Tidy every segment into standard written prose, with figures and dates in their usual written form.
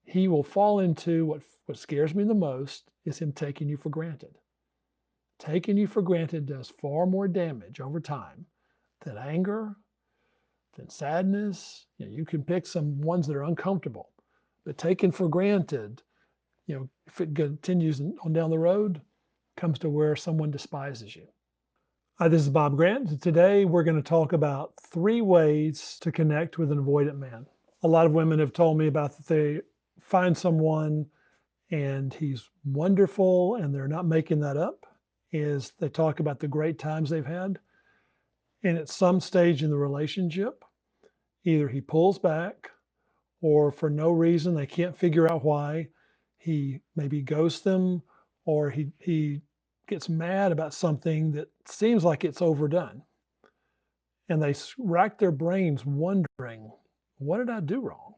he will fall into what scares me the most is him taking you for granted. Taking you for granted does far more damage over time than anger, than sadness. You can pick some ones that are uncomfortable, but taken for granted, if it continues on down the road, comes to where someone despises you. Hi, this is Bob Grant. Today we're going to talk about 3 ways to connect with an avoidant man. A lot of women have told me about that they find someone and he's wonderful and they're not making that up, is they talk about the great times they've had. And at some stage in the relationship, either he pulls back or for no reason, they can't figure out why, he maybe ghosts them or he gets mad about something that seems like it's overdone. And they rack their brains wondering, what did I do wrong?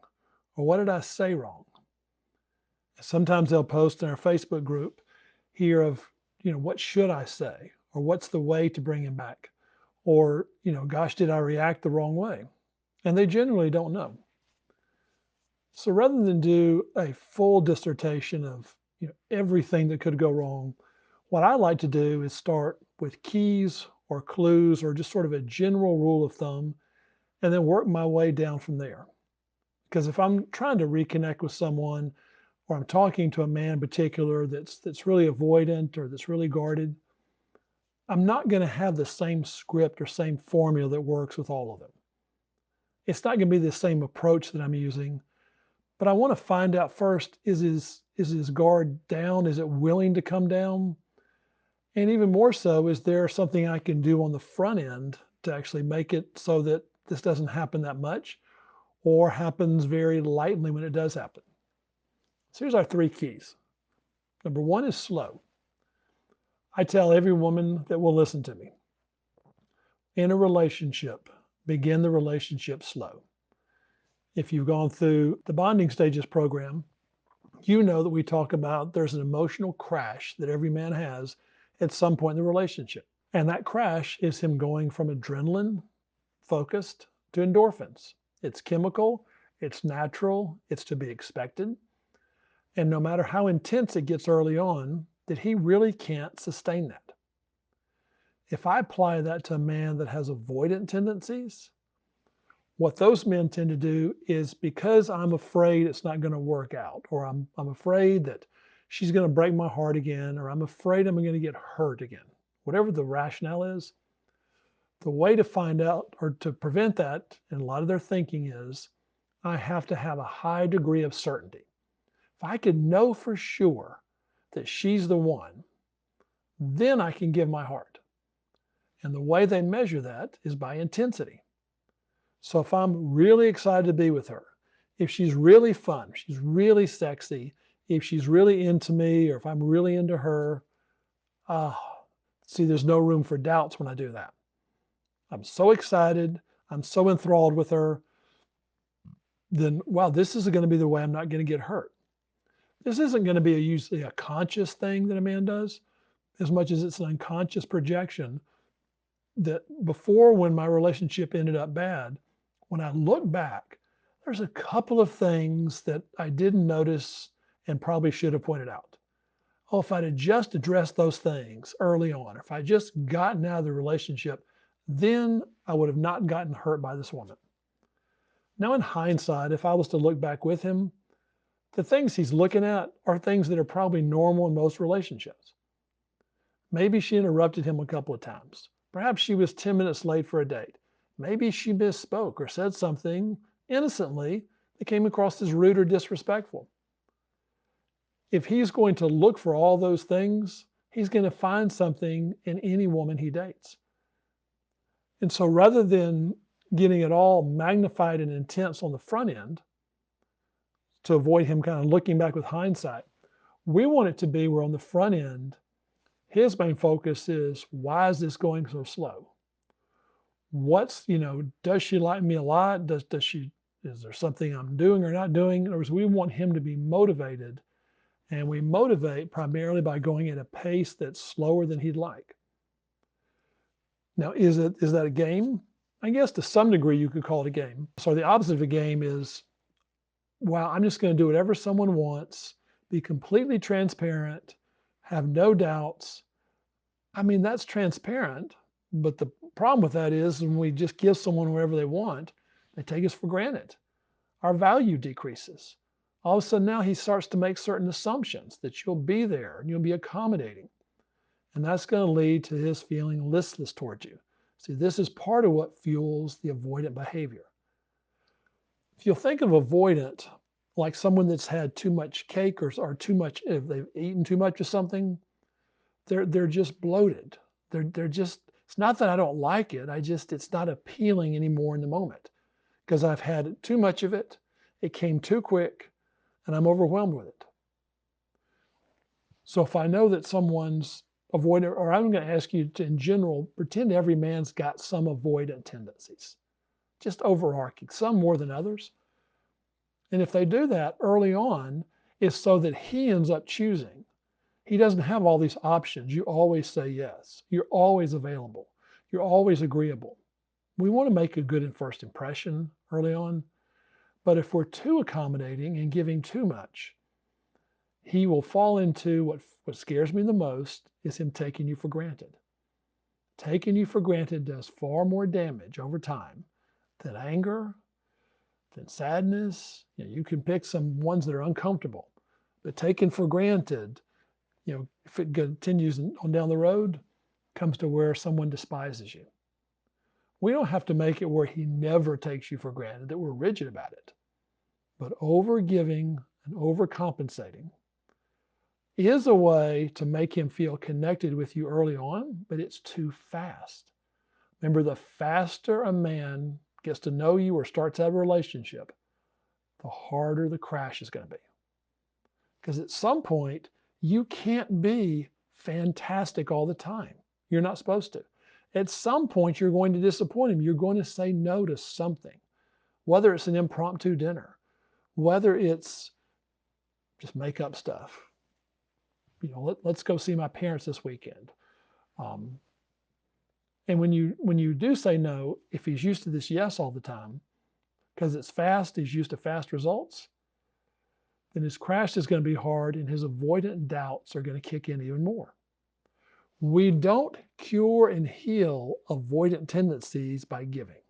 Or what did I say wrong? Sometimes they'll post in our Facebook group here of, what should I say? Or what's the way to bring him back? Or, gosh, did I react the wrong way? And they generally don't know. So rather than do a full dissertation of, everything that could go wrong, what I like to do is start with keys or clues or just sort of a general rule of thumb and then work my way down from there. Because if I'm trying to reconnect with someone or I'm talking to a man in particular that's really avoidant or that's really guarded, I'm not going to have the same script or same formula that works with all of them. It's not going to be the same approach that I'm using, but I want to find out first, is his guard down? Is it willing to come down? And even more so, is there something I can do on the front end to actually make it so that this doesn't happen that much or happens very lightly when it does happen? So here's our 3 keys. Number 1 is slow. I tell every woman that will listen to me, in a relationship, begin the relationship slow. If you've gone through the bonding stages program, you know that we talk about there's an emotional crash that every man has at some point in the relationship. And that crash is him going from adrenaline focused to endorphins. It's chemical, it's natural, it's to be expected. And no matter how intense it gets early on, that he really can't sustain that. If I apply that to a man that has avoidant tendencies, what those men tend to do is, because I'm afraid it's not going to work out, or I'm afraid that she's going to break my heart again, or I'm afraid I'm going to get hurt again, whatever the rationale is, the way to find out or to prevent that, and a lot of their thinking is, I have to have a high degree of certainty. If I could know for sure that she's the one, then I can give my heart. And the way they measure that is by intensity. So if I'm really excited to be with her, if she's really fun, if she's really sexy, if she's really into me, or if I'm really into her, see, there's no room for doubts when I do that. I'm so excited, I'm so enthralled with her, then wow, this is going to be the way I'm not going to get hurt. This isn't going to be usually a conscious thing that a man does, as much as it's an unconscious projection that before, when my relationship ended up bad, when I look back, there's a couple of things that I didn't notice and probably should have pointed out. Oh, if I'd have just addressed those things early on, if I just gotten out of the relationship, then I would have not gotten hurt by this woman. Now, in hindsight, if I was to look back with him, the things he's looking at are things that are probably normal in most relationships. Maybe she interrupted him a couple of times. Perhaps she was 10 minutes late for a date. Maybe she misspoke or said something innocently that came across as rude or disrespectful. If he's going to look for all those things, he's going to find something in any woman he dates. And so rather than getting it all magnified and intense on the front end to avoid him kind of looking back with hindsight, we want it to be where on the front end, his main focus is, why is this going so slow? Does she like me a lot? Is there something I'm doing or not doing? In other words, we want him to be motivated, and we motivate primarily by going at a pace that's slower than he'd like. Now, is that a game? I guess to some degree you could call it a game. So the opposite of a game is Wow, I'm just going to do whatever someone wants, be completely transparent, have no doubts. I mean, that's transparent, but the problem with that is when we just give someone whatever they want, they take us for granted. Our value decreases. All of a sudden now he starts to make certain assumptions that you'll be there and you'll be accommodating. And that's going to lead to his feeling listless towards you. See, this is part of what fuels the avoidant behavior. If you'll think of avoidant like someone that's had too much cake or too much, if they've eaten too much of something, they're just bloated. They're just, it's not that I don't like it. It's not appealing anymore in the moment because I've had too much of it. It came too quick and I'm overwhelmed with it. So if I know that someone's avoidant, or I'm going to ask you to, in general, pretend every man's got some avoidant tendencies, just overarching, some more than others. And if they do that early on, it's so that he ends up choosing. He doesn't have all these options. You always say yes. You're always available. You're always agreeable. We want to make a good first impression early on. But if we're too accommodating and giving too much, he will fall into what scares me the most is him taking you for granted. Taking you for granted does far more damage over time than anger, than sadness. You can pick some ones that are uncomfortable, but taken for granted, if it continues on down the road, comes to where someone despises you. We don't have to make it where he never takes you for granted, that we're rigid about it. But overgiving and overcompensating is a way to make him feel connected with you early on, but it's too fast. Remember, the faster a man gets to know you or starts to have a relationship, the harder the crash is going to be. Because at some point, you can't be fantastic all the time. You're not supposed to. At some point, you're going to disappoint him. You're going to say no to something, whether it's an impromptu dinner, whether it's just make up stuff. Let's go see my parents this weekend. Um, and when you do say no, if he's used to this yes all the time, because it's fast, he's used to fast results, then his crash is going to be hard and his avoidant doubts are going to kick in even more. We don't cure and heal avoidant tendencies by giving.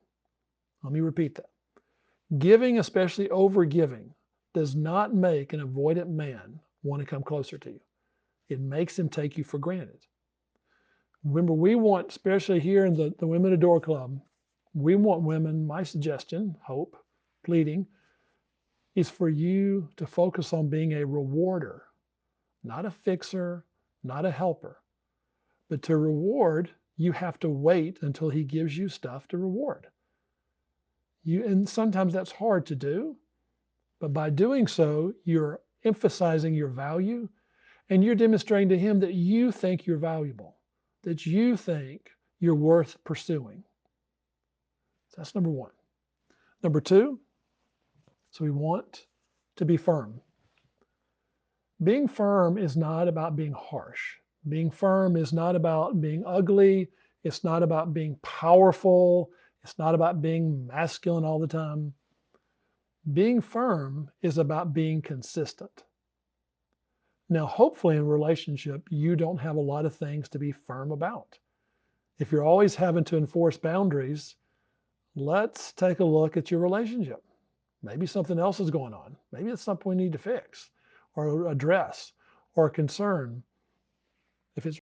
Let me repeat that. Giving, especially overgiving, does not make an avoidant man want to come closer to you. It makes him take you for granted. Remember, we want, especially here in the Women Adore Club, we want women, my suggestion, hope, pleading, is for you to focus on being a rewarder, not a fixer, not a helper. But to reward, you have to wait until he gives you stuff to reward. And sometimes that's hard to do, but by doing so, you're emphasizing your value and you're demonstrating to him that you think you're valuable, that you think you're worth pursuing. So that's number one. Number two, so we want to be firm. Being firm is not about being harsh. Being firm is not about being ugly. It's not about being powerful. It's not about being masculine all the time. Being firm is about being consistent. Now, hopefully in a relationship, you don't have a lot of things to be firm about. If you're always having to enforce boundaries, let's take a look at your relationship. Maybe something else is going on. Maybe it's something we need to fix or address or concern. If it's